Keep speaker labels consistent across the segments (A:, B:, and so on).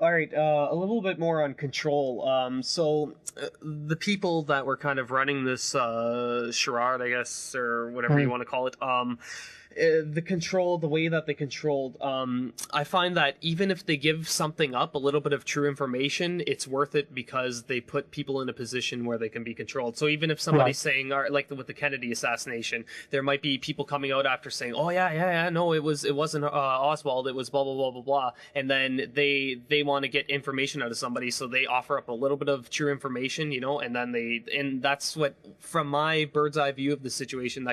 A: All right, a little bit more on control. The people that were kind of running this charade, I guess, or whatever you want to call it, the way that they controlled, I find that even if they give something up, a little bit of true information, it's worth it because they put people in a position where they can be controlled. So even if somebody's saying, like with the Kennedy assassination, there might be people coming out after saying, oh yeah, no, it wasn't Oswald, it was blah blah blah blah blah, and then they want to get information out of somebody, so they offer up a little bit of true information, and then and that's what, from my bird's eye view of the situation,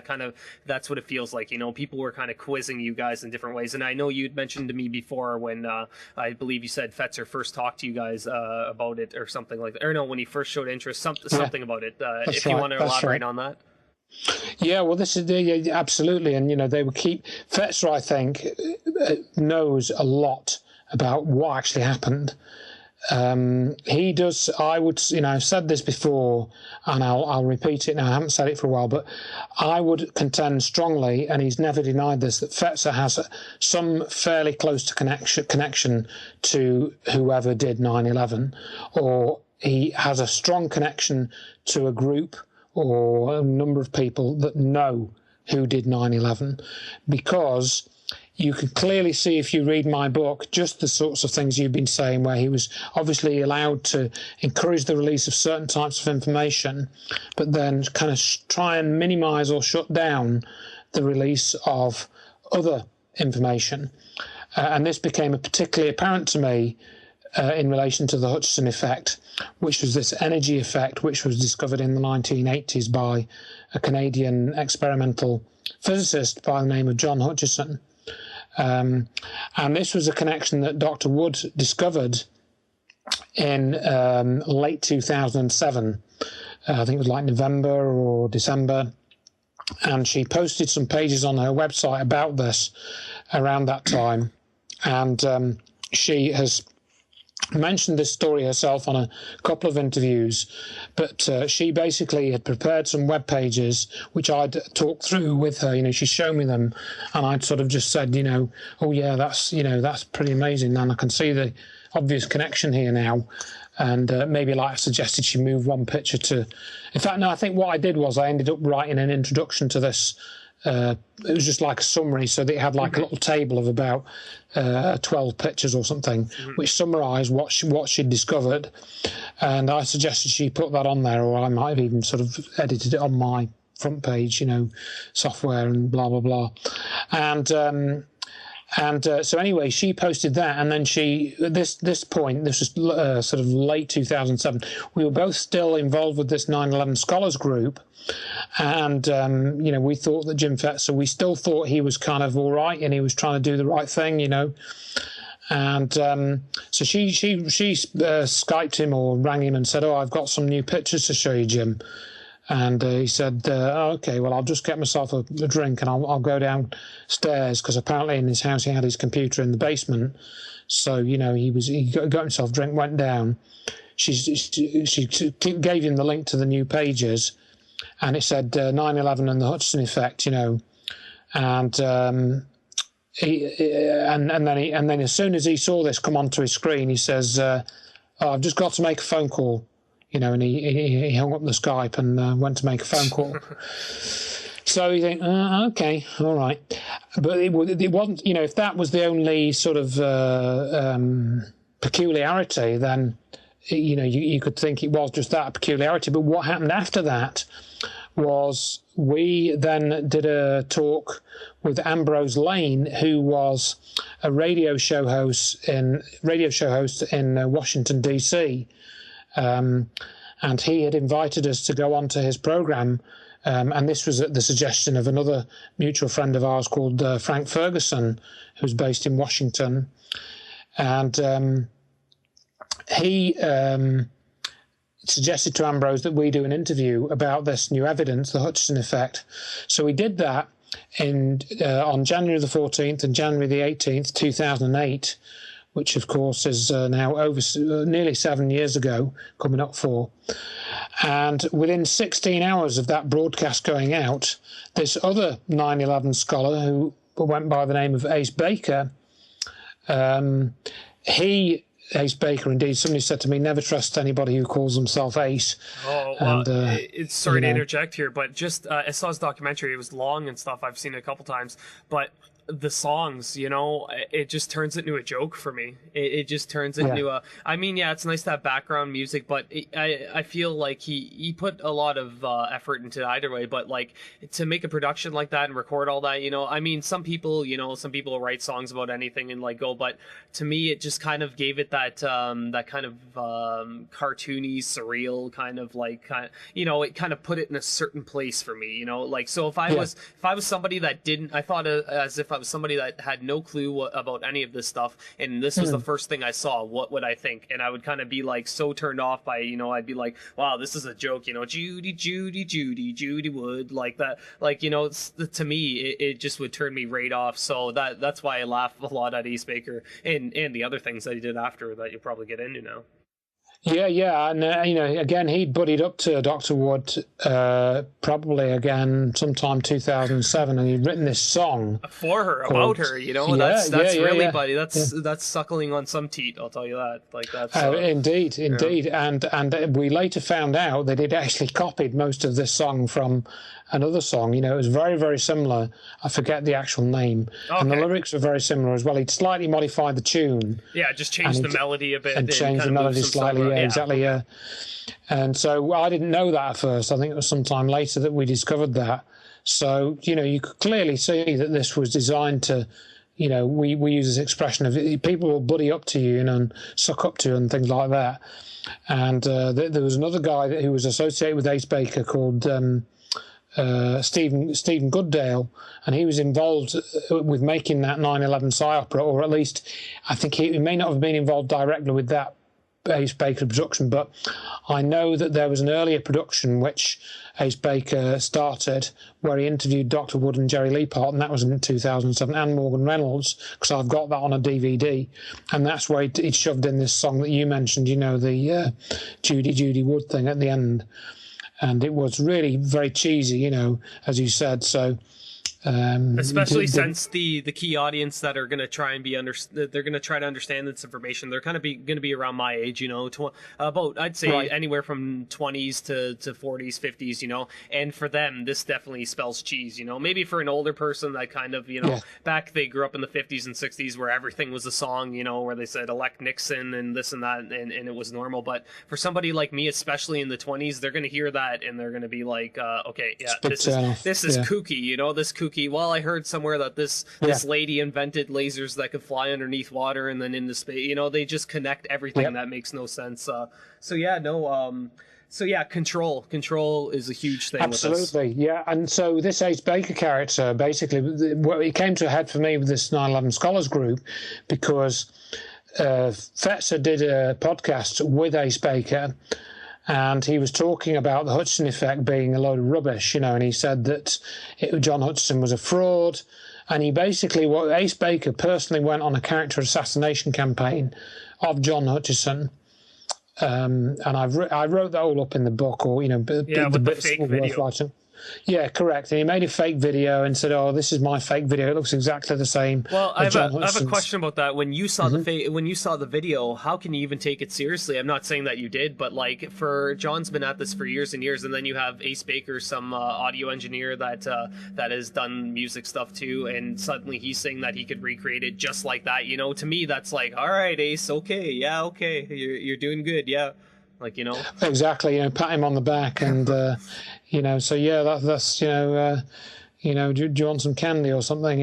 A: that's what it feels like. People were kind of quizzing you guys in different ways. And I know you'd mentioned to me before when I believe you said Fetzer first talked to you guys about it or something like that. Or no, when he first showed interest, something about it. If you want to elaborate on that.
B: Yeah, well, this is absolutely. And, they would keep... Fetzer, I think, knows a lot about what actually happened. He does. I would, I've said this before, and I'll repeat it now. I haven't said it for a while, but I would contend strongly, and he's never denied this, that Fetzer has some fairly close to connection to whoever did 9/11, or he has a strong connection to a group or a number of people that know who did 9/11, because you can clearly see, if you read my book, just the sorts of things you've been saying, where he was obviously allowed to encourage the release of certain types of information, but then kind of try and minimise or shut down the release of other information. And this became particularly apparent to me in relation to the Hutchison effect, which was this energy effect, which was discovered in the 1980s by a Canadian experimental physicist by the name of John Hutchison. And this was a connection that Dr. Wood discovered in late 2007. I think it was like November or December. And she posted some pages on her website about this around that time. And she has mentioned this story herself on a couple of interviews, but she basically had prepared some web pages which I'd talked through with her. She'd shown me them, and I'd sort of just said, oh yeah, that's pretty amazing, and I can see the obvious connection here now. And maybe, like I suggested, she moved one picture to... In fact, no, I think what I did was I ended up writing an introduction to this. It was just like a summary, so that it had like a little table of about 12 pictures or something, which summarised what she'd discovered. And I suggested she put that on there, or I might have even sort of edited it on my front page, software and blah, blah, blah. And so anyway, she posted that, and then this point, this was sort of late 2007, we were both still involved with this 9/11 Scholars Group, and, we thought that Jim Fetzer, we still thought he was kind of all right, and he was trying to do the right thing, And so she Skyped him or rang him and said, oh, I've got some new pictures to show you, Jim. And he said, okay, well, I'll just get myself a drink and I'll go downstairs, because apparently in his house he had his computer in the basement. So, he got himself a drink, went down. She gave him the link to the new pages, and it said 9/11 and the Hutchison effect, and then as soon as he saw this come onto his screen, he says, oh, I've just got to make a phone call. And he hung up the Skype and went to make a phone call. So you think, okay, all right. But it wasn't, if that was the only sort of peculiarity, then, you could think it was just that peculiarity. But what happened after that was we then did a talk with Ambrose Lane, who was a radio show host in Washington, D.C., and he had invited us to go onto his program, and this was at the suggestion of another mutual friend of ours called Frank Ferguson, who's based in Washington. And he suggested to Ambrose that we do an interview about this new evidence, the Hutchison effect. So we did that on January the 14th and January the 18th, 2008, which, of course, is now over nearly 7 years ago, coming up 4. And within 16 hours of that broadcast going out, this other 9/11 scholar, who went by the name of Ace Baker, he Ace Baker. Indeed, somebody said to me, never trust anybody who calls himself Ace.
A: Oh, well, it's sorry to interject here, but just I saw his documentary. It was long and stuff. I've seen it a couple times, but the songs, it just turns it into a joke for me. It just turns it into a. I mean, yeah, it's nice to have background music, but I feel like he put a lot of effort into it either way. But like to make a production like that and record all that, I mean, some people write songs about anything and like go, but to me, it just kind of gave it that that kind of cartoony, surreal kind of it kind of put it in a certain place for me. Like so if I was somebody that didn't, I thought as if I was somebody that had no clue about any of this stuff, and this was the first thing I saw, what would I think? And I would kind of be like so turned off by, I'd be like, wow, this is a joke, Judy, Judy, Judy, Judy Wood, like that, like, to me, it just would turn me right off. So that's why I laugh a lot at Ace Baker and the other things that he did after that you'll probably get into now.
B: Yeah, and again, he buddied up to Dr. Wood probably again sometime 2007, and he'd written this song
A: for her, about her. That's really, buddy. That's suckling on some teat. I'll tell you that. Like that's
B: indeed, and we later found out that he'd actually copied most of this song from another song. It was very, very similar. I forget the actual name, and the lyrics were very similar as well. He'd slightly modified the tune.
A: Yeah, just changed the melody a bit
B: and changed the melody slightly. Yeah, exactly. Yeah, and so I didn't know that at first. I think it was sometime later that we discovered that. So you could clearly see that this was designed to, we use this expression of people will buddy up to you, and suck up to you and things like that. And there was another guy who was associated with Ace Baker called Stephen Goodale, and he was involved with making that 9/11 Psy opera, or at least I think he may not have been involved directly with that Ace Baker production, but I know that there was an earlier production which Ace Baker started where he interviewed Dr. Wood and Jerry Leapart, and that was in 2007, and Morgan Reynolds, because I've got that on a DVD, and that's where he shoved in this song that you mentioned, the Judy Judy Wood thing at the end, and it was really very cheesy, as you said, so...
A: especially since the key audience that are going to try and they're going to try to understand this information, they're kind of going to be around my age, about I'd say anywhere from 20s to 40s, 50s, and for them this definitely spells cheese, maybe for an older person that kind of back they grew up in the 50s and 60s where everything was a song, where they said elect Nixon and this and that, and it was normal, but for somebody like me, especially in the 20s, they're going to hear that and they're going to be like, okay, yeah, this is kooky, this kooky. Well, I heard somewhere that this lady invented lasers that could fly underneath water and then into space. They just connect everything that makes no sense. Control is a huge thing.
B: Absolutely, with this. Yeah. And so this Ace Baker character, basically, it came to a head for me with this 9/11 Scholars group because Fetzer did a podcast with Ace Baker. And he was talking about the Hutchison effect being a load of rubbish, and he said that John Hutchison was a fraud. And he basically, Ace Baker personally went on a character assassination campaign of John Hutchison. And I wrote that all up in the book, or,
A: with the fake video.
B: Yeah, correct. And he made a fake video and said, "Oh, this is my fake video. It looks exactly the same."
A: Well, I have a question about that. When you saw when you saw the video, how can you even take it seriously? I'm not saying that you did, but like for John's been at this for years and years, and then you have Ace Baker, some audio engineer that has done music stuff too, and suddenly he's saying that he could recreate it just like that. To me, that's like, all right, Ace, okay, yeah, okay, you're doing good, yeah. Like,
B: exactly, pat him on the back and so yeah, that's do you want some candy or something,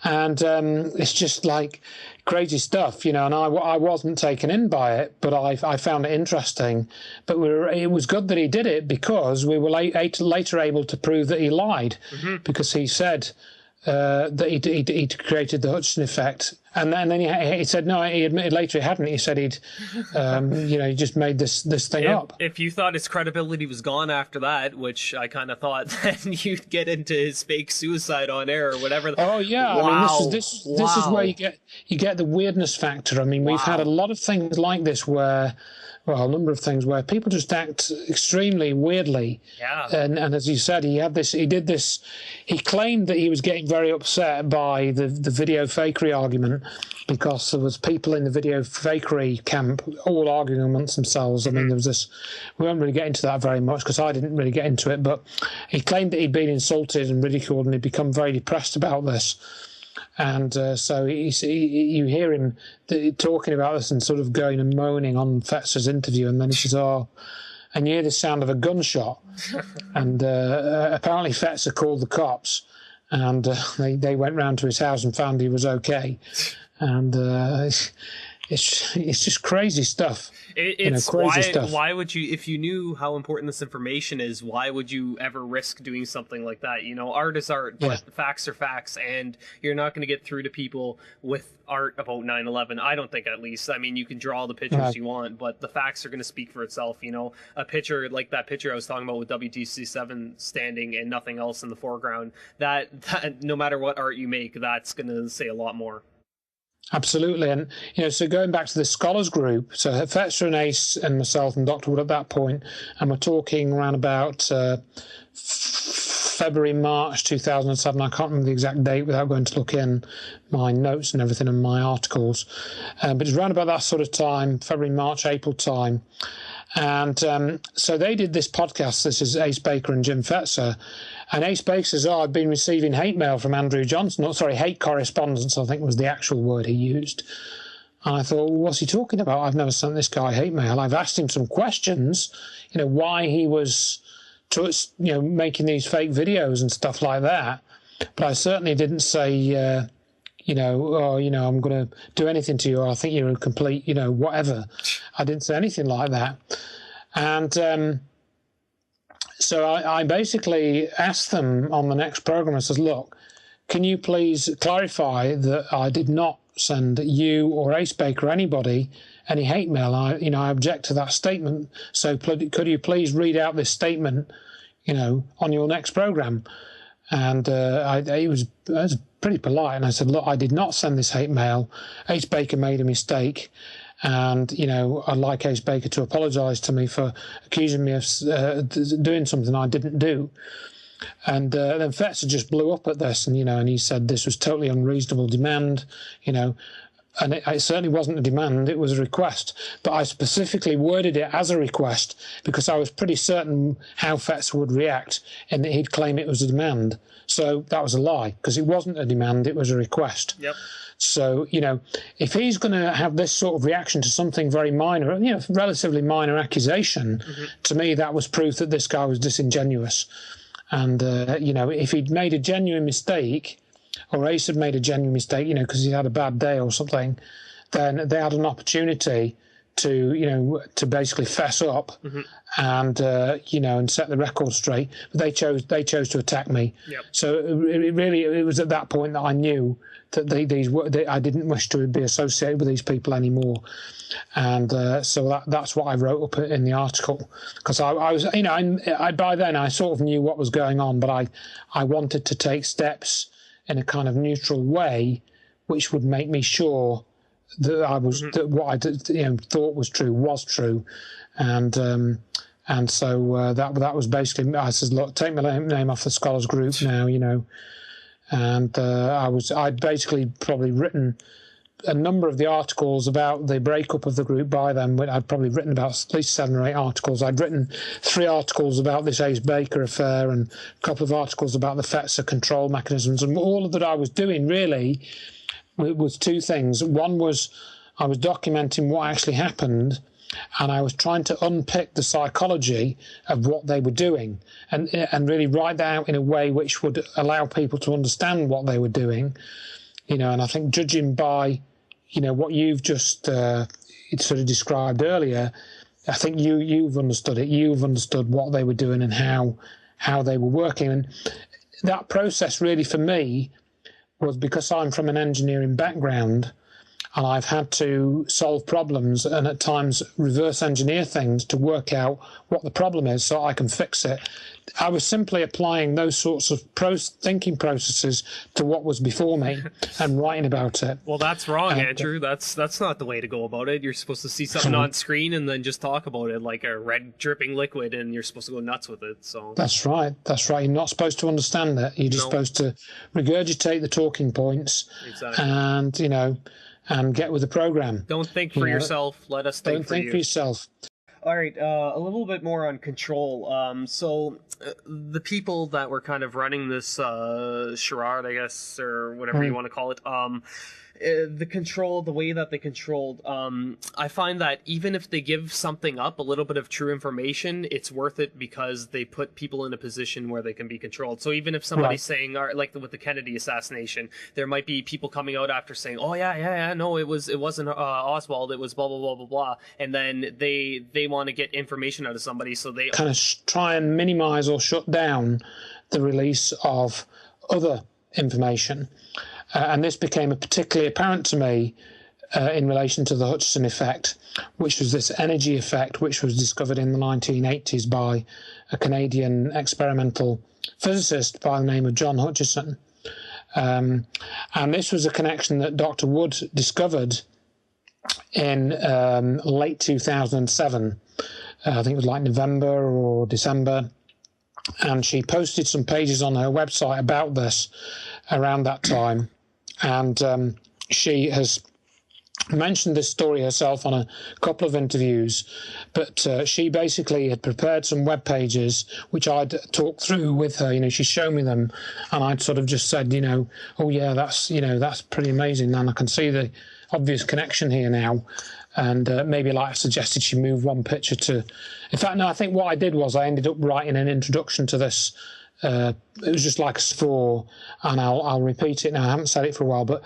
B: and it's just like crazy stuff, and I wasn't taken in by it, but I found it interesting. But it was good that he did it because we were later able to prove that he lied, because he said that he'd created the Hutchison effect, and then he said no. He admitted later he hadn't. He said he'd, he just made this thing up.
A: If you thought his credibility was gone after that, which I kind of thought, then you'd get into his fake suicide on air or whatever.
B: Oh yeah, wow. I mean this is where you get the weirdness factor. I mean we've had a lot of things like this where well, a number of things where people just act extremely weirdly.
A: Yeah.
B: And as you said, he claimed that he was getting very upset by the video fakery argument, because there was people in the video fakery camp all arguing amongst themselves. I mean, there was this, we won't really get into that very much because I didn't really get into it, but he claimed that he'd been insulted and ridiculed and he'd become very depressed about this. And so you hear him talking about this and sort of going and moaning on Fetzer's interview, and then he says, "Oh," and you hear the sound of a gunshot. And apparently Fetzer called the cops, and they went round to his house and found he was okay. And it's just crazy stuff.
A: It's
B: crazy stuff.
A: Why would you, if you knew how important this information is, why would you ever risk doing something like that? Art is art, but facts are facts, and you're not going to get through to people with art about 9/11. I don't think, at least. I mean, you can draw the pictures you want, but the facts are going to speak for itself. A picture like that picture I was talking about with WTC7 standing and nothing else in the foreground, that no matter what art you make, that's going to say a lot more.
B: Absolutely. And, so going back to the scholars group, so Fetzer and Ace and myself and Dr. Wood at that point, and we're talking around about February, March 2007. I can't remember the exact date without going to look in my notes and everything and my articles. But it's around about that sort of time, February, March, April time. And so they did this podcast. This is Ace Baker and Jim Fetzer. And Ace Baker says, I've been receiving hate mail from Andrew Johnson. Hate correspondence, I think was the actual word he used. And I thought, well, what's he talking about? I've never sent this guy hate mail. I've asked him some questions, why he was, making these fake videos and stuff like that. But I certainly didn't say, I'm going to do anything to you, or I think you're a complete, whatever. I didn't say anything like that. And so I basically asked them on the next program, I said, look, can you please clarify that I did not send you or Ace Baker or anybody any hate mail? I object to that statement. So could you please read out this statement, on your next program? And it was pretty polite. And I said, look, I did not send this hate mail. Ace Baker made a mistake. And, I'd like Ace Baker to apologise to me for accusing me of doing something I didn't do. And then Fetzer just blew up at this, and, and he said this was totally unreasonable demand, and it certainly wasn't a demand, it was a request. But I specifically worded it as a request because I was pretty certain how Fetzer would react and that he'd claim it was a demand. So that was a lie, because it wasn't a demand, it was a request.
A: Yep.
B: So, if he's going to have this sort of reaction to something very minor, relatively minor accusation, to me that was proof that this guy was disingenuous. And, if he'd made a genuine mistake, or Ace had made a genuine mistake, because he had a bad day or something, then they had an opportunity to basically fess up and, and set the record straight. But they chose to attack me. Yep. So it was at that point that I knew that I didn't wish to be associated with these people anymore. And so that's what I wrote up in the article, because I was, by then I sort of knew what was going on, but I wanted to take steps in a kind of neutral way, which would make me sure that I was that what I thought was true, and so that was basically, I said, look, take my name off the scholars group now, and I'd basically probably written a number of the articles about the breakup of the group by them. I'd probably written about at least 7 or 8 articles. I'd written 3 articles about this Ace Baker affair and a couple of articles about the Fetzer control mechanisms. And all of that I was doing really was 2 things. One was I was documenting what actually happened, and I was trying to unpick the psychology of what they were doing and really write that out in a way which would allow people to understand what they were doing. And I think judging by what you've just sort of described earlier, I think you've understood it. You've understood what they were doing and how they were working. And that process really for me was, because I'm from an engineering background, and I've had to solve problems and at times reverse engineer things to work out what the problem is so I can fix it. I was simply applying those sorts of thinking processes to what was before me and writing about it.
A: Well, that's wrong, Andrew. That's not the way to go about it. You're supposed to see something on screen and then just talk about it like a red dripping liquid, and you're supposed to go nuts with it. So
B: that's right. That's right. You're not supposed to understand it. You're just supposed to regurgitate the talking points, and and get with the program.
A: Don't think for yourself. Let us think for you.
B: Don't think for yourself.
A: All right, a little bit more on control. So the people that were kind of running this charade, I guess, or whatever you want to call it, the way that they controlled, I find that even if they give something up, a little bit of true information, it's worth it because they put people in a position where they can be controlled. So even if somebody's saying, like with the Kennedy assassination, there might be people coming out after saying, oh yeah, no, it wasn't Oswald, it was blah blah blah blah blah, and then they want to get information out of somebody, so they
B: kind of try and minimize or shut down the release of other information. And this became particularly apparent to me in relation to the Hutchison effect, which was this energy effect which was discovered in the 1980s by a Canadian experimental physicist by the name of John Hutchison. And this was a connection that Dr. Wood discovered in late 2007. I think it was like November or December. And she posted some pages on her website about this around that time. And she has mentioned this story herself on a couple of interviews, but she basically had prepared some web pages which I'd talked through with her. She'd shown me them, and I'd sort of just said, oh yeah, that's pretty amazing, and I can see the obvious connection here now. And maybe, like I suggested, she moved one picture to... In fact, no, I think what I did was I ended up writing an introduction to this. It was just like a straw, and I'll repeat it now. I haven't said it for a while, but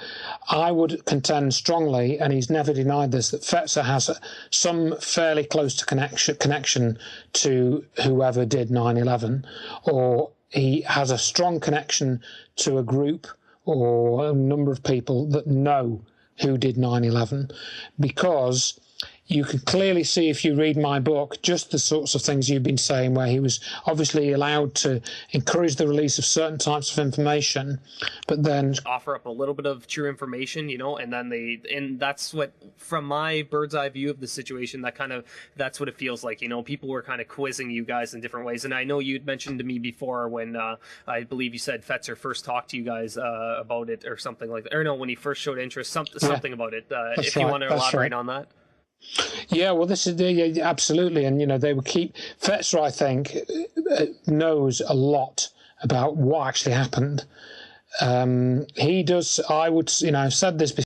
B: I would contend strongly, and he's never denied this, that Fetzer has some fairly close to connection to whoever did 9/11, or he has a strong connection to a group or a number of people that know who did 9/11, because you can clearly see, if you read my book, just the sorts of things you've been saying, where he was obviously allowed to encourage the release of certain types of information, but then
A: offer up a little bit of true information, and then and that's what, from my bird's eye view of the situation, that's what it feels like. People were kind of quizzing you guys in different ways. And I know you'd mentioned to me before when I believe you said Fetzer first talked to you guys about it or something like that. Or no, when he first showed interest, something about it. If you want to elaborate on that.
B: Yeah, well, this is absolutely, and they would keep Fetzer, I think, knows a lot about what actually happened. He does. I would, I've said this before.